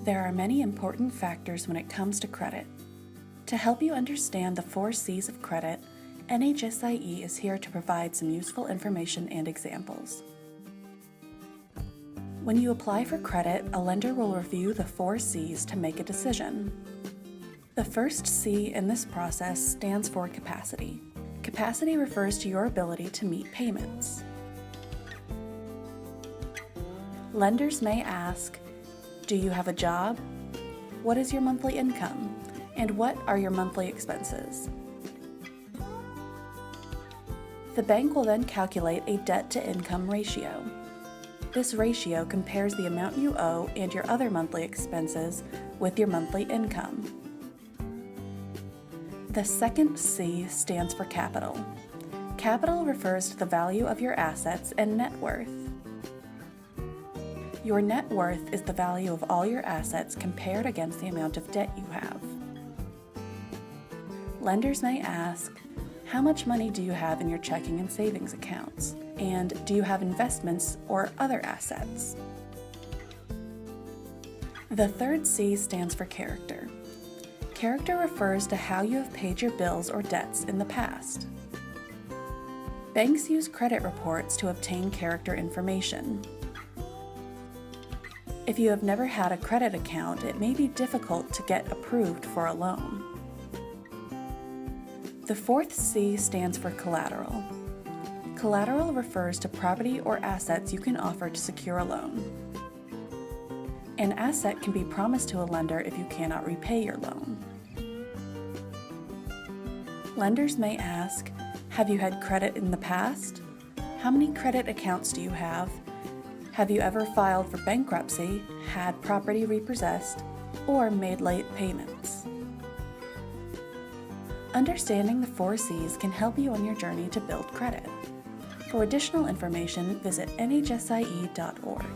There are many important factors when it comes to credit. To help you understand the 4 C's of credit, NHSIE is here to provide some useful information and examples. When you apply for credit, a lender will review the 4 C's to make a decision. The first C in this process stands for capacity. Capacity refers to your ability to meet payments. Lenders may ask, do you have a job? What is your monthly income? And what are your monthly expenses? The bank will then calculate a debt-to-income ratio. This ratio compares the amount you owe and your other monthly expenses with your monthly income. The second C stands for capital. Capital refers to the value of your assets and net worth. Your net worth is the value of all your assets compared against the amount of debt you have. Lenders may ask, how much money do you have in your checking and savings accounts? And do you have investments or other assets? The third C stands for character. Character refers to how you have paid your bills or debts in the past. Banks use credit reports to obtain character information. If you have never had a credit account, it may be difficult to get approved for a loan. The fourth C stands for collateral. Collateral refers to property or assets you can offer to secure a loan. An asset can be promised to a lender if you cannot repay your loan. Lenders may ask, have you had credit in the past? How many credit accounts do you have? Have you ever filed for bankruptcy, had property repossessed, or made late payments? Understanding the 4 C's can help you on your journey to build credit. For additional information, visit nhsie.org.